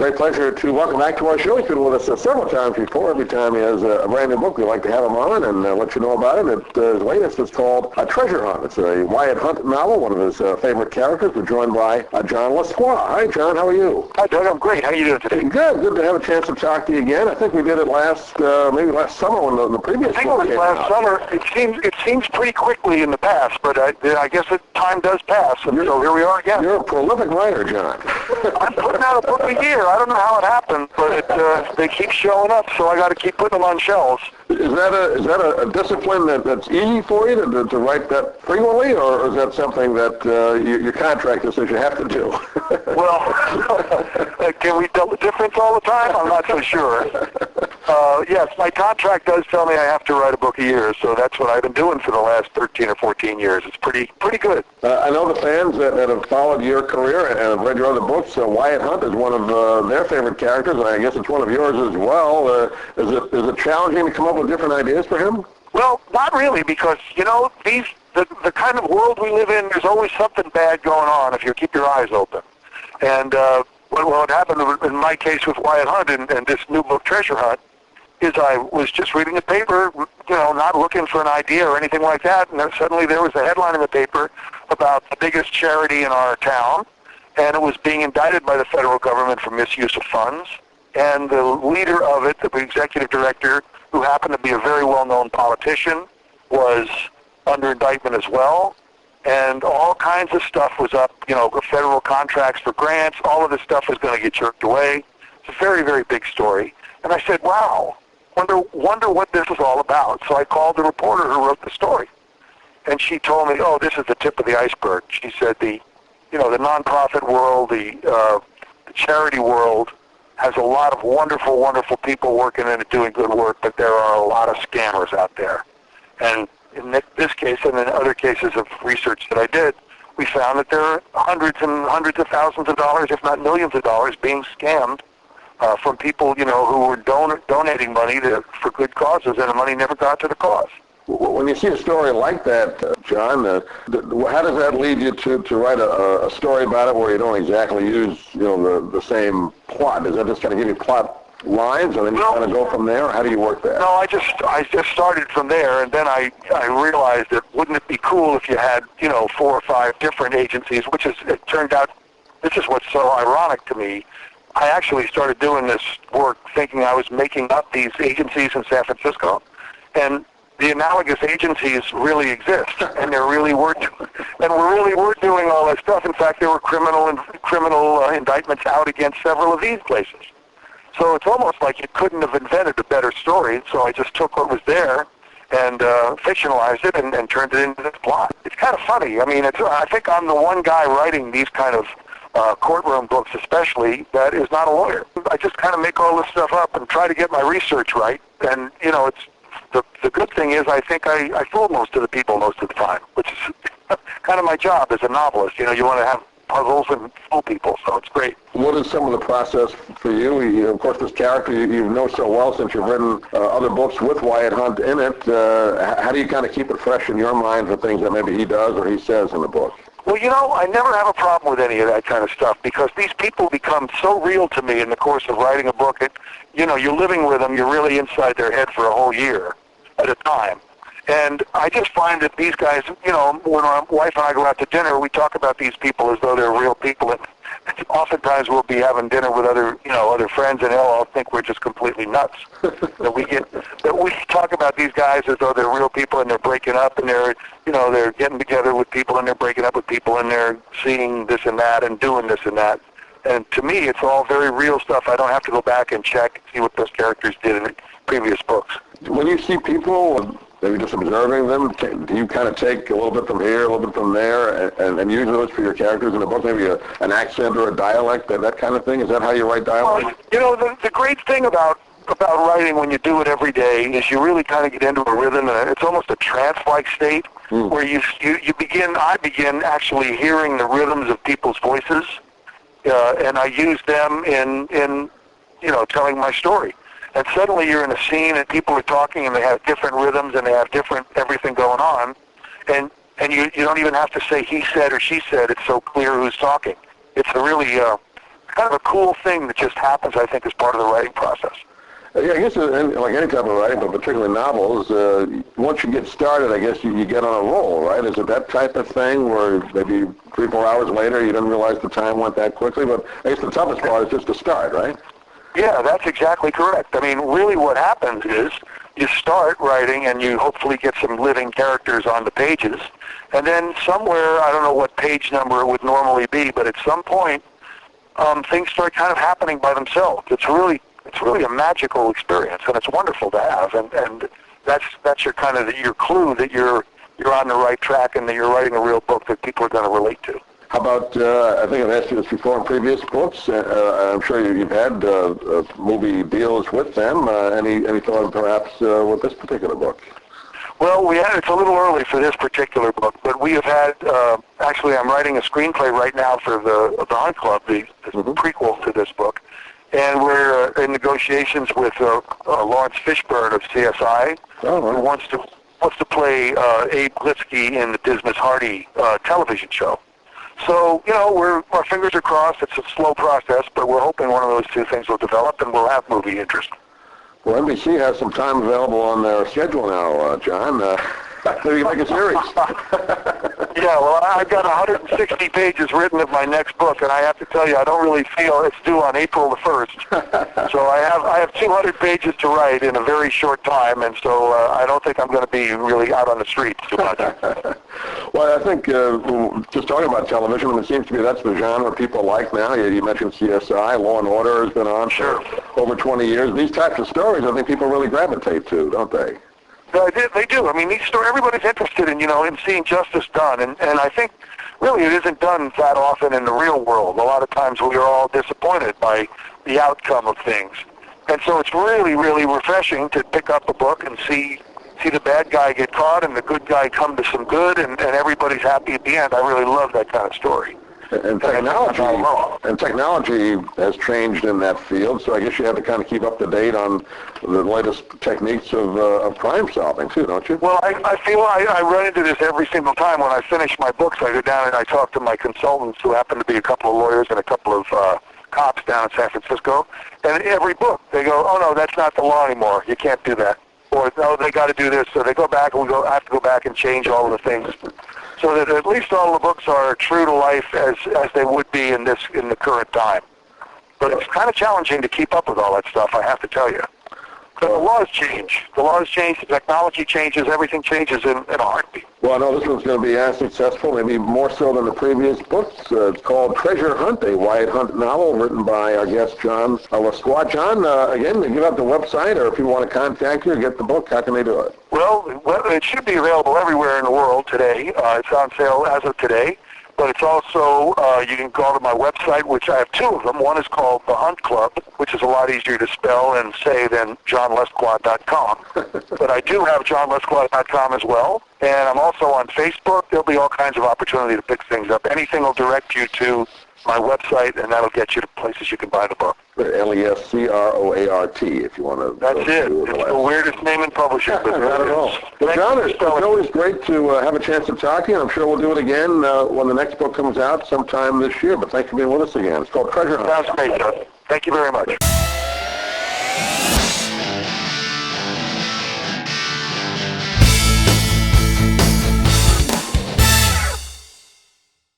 great pleasure to welcome back to our show. He's been with us several times before. Every time he has a brand new book, we like to have him on and let you know about it. His latest is called A Treasure Hunt. It's a Wyatt Hunt novel, one of his favorite characters. We're joined by John Lescroart. Hi, John. How are you? Hi, Doug. I'm great. How are you doing today? Good. Good to have a chance to talk to you again. I think we did it maybe last summer when the previous I think it was last summer. It seems pretty quickly in the past, but I guess time does pass, and so here we are again. You're a prolific writer, John. I'm putting out a book a year. I don't know how it happened, but they keep showing up, so I got to keep putting them on shelves. Is that a discipline that's easy for you to write that frequently, or is that something that your contractor says you have to do? Well, can we tell the difference all the time? I'm not so sure. Yes, my contract does tell me I have to write a book a year, so that's what I've been doing for the last 13 or 14 years. It's pretty good. I know the fans that have followed your career and have read your other books. Wyatt Hunt is one of their favorite characters, and I guess it's one of yours as well. Is it challenging to come up with different ideas for him? Well, not really, because, the kind of world we live in, there's always something bad going on if you keep your eyes open. And what happened in my case with Wyatt Hunt and this new book, Treasure Hunt, is I was just reading the paper, not looking for an idea or anything like that, and then suddenly there was a headline in the paper about the biggest charity in our town, and it was being indicted by the federal government for misuse of funds, and the leader of it, the executive director, who happened to be a very well-known politician, was under indictment as well, and all kinds of stuff was up, federal contracts for grants, all of this stuff was going to get jerked away. It's a very, very big story. And I said, wow, wonder what this is all about. So I called the reporter who wrote the story. And she told me, oh, this is the tip of the iceberg. She said the nonprofit world, the charity world has a lot of wonderful, wonderful people working in it doing good work, but there are a lot of scammers out there. And in this case and in other cases of research that I did, we found that there are hundreds and hundreds of thousands of dollars, if not millions of dollars, being scammed from people, who were donating money for good causes, and the money never got to the cause. When you see a story like that, John, how does that lead you to write a story about it where you don't exactly use, the same plot? Does that just kind of give you plot lines, and then you kind of go from there? Or how do you work that? No, I just started from there, and then I realized that wouldn't it be cool if you had, 4 or 5 different agencies, it turned out, this is what's so ironic to me. I actually started doing this work thinking I was making up these agencies in San Francisco, and the analogous agencies really exist, and we really were doing all that stuff. In fact, there were criminal indictments out against several of these places. So it's almost like you couldn't have invented a better story. So I just took what was there and fictionalized it and turned it into this plot. It's kind of funny. I mean, I think I'm the one guy writing these kind of courtroom books, especially, that is not a lawyer. I just kind of make all this stuff up and try to get my research right. And it's the good thing is I think I fool most of the people most of the time, which is kind of my job as a novelist. You want to have puzzles and fool people, so it's great. What is some of the process for you? Of course, this character you know so well since you've written other books with Wyatt Hunt in it. How do you kind of keep it fresh in your mind for things that maybe he does or he says in the book? Well, I never have a problem with any of that kind of stuff because these people become so real to me in the course of writing a book. You're living with them, you're really inside their head for a whole year at a time. And I just find that these guys, when my wife and I go out to dinner, we talk about these people as though they're real people. And oftentimes we'll be having dinner with other friends, and they'll all think we're just completely nuts. that we talk about these guys as though they're real people, and they're breaking up, and they're getting together with people, and they're breaking up with people, and they're seeing this and that, and doing this and that. And to me, it's all very real stuff. I don't have to go back and check and see what those characters did in the previous books. When you see people, maybe just observing them, do you kind of take a little bit from here, a little bit from there, and use those for your characters in the book, maybe an accent or a dialect, that kind of thing? Is that how you write dialogue? Well, the great thing about writing when you do it every day is you really kind of get into a rhythm, and it's almost a trance-like state where I begin actually hearing the rhythms of people's voices, and I use them in telling my story. And suddenly you're in a scene and people are talking and they have different rhythms and they have different everything going on. And you don't even have to say he said or she said. It's so clear who's talking. It's a really kind of a cool thing that just happens, I think, as part of the writing process. Yeah, I guess like any type of writing, but particularly novels, once you get started, I guess you get on a roll, right? Is it that type of thing where maybe 3-4 hours later you didn't realize the time went that quickly? But I guess the toughest part is just to start, right? Yeah, that's exactly correct. I mean, really what happens is you start writing and you hopefully get some living characters on the pages. And then somewhere, I don't know what page number it would normally be, but at some point, things start kind of happening by themselves. It's really a magical experience, and it's wonderful to have. And that's your kind of your clue that you're on the right track and that you're writing a real book that people are going to relate to. How about, I think I've asked you this before in previous books. I'm sure you've had movie deals with them. Any thought perhaps with this particular book? Well, it's a little early for this particular book, but we have had, actually I'm writing a screenplay right now for the Hunt Club, the prequel to this book. And we're in negotiations with Lawrence Fishburne of CSI, who wants to play Abe Litsky in the Dismas Hardy television show. So, our fingers are crossed. It's a slow process, but we're hoping one of those two things will develop and we'll have movie interest. Well, NBC has some time available on their schedule now, John. Maybe you can make a series. Yeah, well, I've got 160 pages written of my next book, and I have to tell you, I don't really feel it's due on April the 1st. So I have 200 pages to write in a very short time, and so I don't think I'm going to be really out on the streets too much. Well, I think just talking about television, it seems to me that's the genre people like now. You mentioned CSI, Law and Order has been on for over 20 years. These types of stories, I think people really gravitate to, don't they? They do. I mean, everybody's interested in, in seeing justice done, and I think really it isn't done that often in the real world. A lot of times we are all disappointed by the outcome of things. And so it's really, really refreshing to pick up a book and see the bad guy get caught and the good guy come to some good, and everybody's happy at the end. I really love that kind of story. And technology has changed in that field, so I guess you have to kind of keep up to date on the latest techniques of crime solving too, don't you? Well, I feel I run into this every single time. When I finish my books, I go down and I talk to my consultants, who happen to be a couple of lawyers and a couple of cops down in San Francisco. And every book, they go, "Oh no, that's not the law anymore. You can't do that." Or, "No, they got to do this." So they go back, and I have to go back and change all of the things, so that at least all the books are true to life as they would be in the current time. But it's kind of challenging to keep up with all that stuff, I have to tell you. But the laws change. The technology changes, everything changes in a heartbeat. Well, I know this one's going to be as successful, maybe more so than the previous books. It's called Treasure Hunt, a Wyatt Hunt novel written by our guest, John Lescroart. John, again, give out the website, or if people want to contact you or get the book, how can they do it? Well, it should be available everywhere in the world today. It's on sale as of today. But it's also, you can go to my website, which I have two of them. One is called The Hunt Club, which is a lot easier to spell and say than johnlescroart.com. But I do have johnlescroart.com as well. And I'm also on Facebook. There'll be all kinds of opportunity to pick things up. Anything will direct you to my website, and that'll get you to places you can buy the book. Lescroart, if you want to. That's it. It's the weirdest name in publishing. Not at all. Well, John, it's always great to have a chance to talk to you. I'm sure we'll do it again when the next book comes out sometime this year. But thanks for being with us again. It's called Treasure Hunt. Sounds great, Doug. Thank you very much.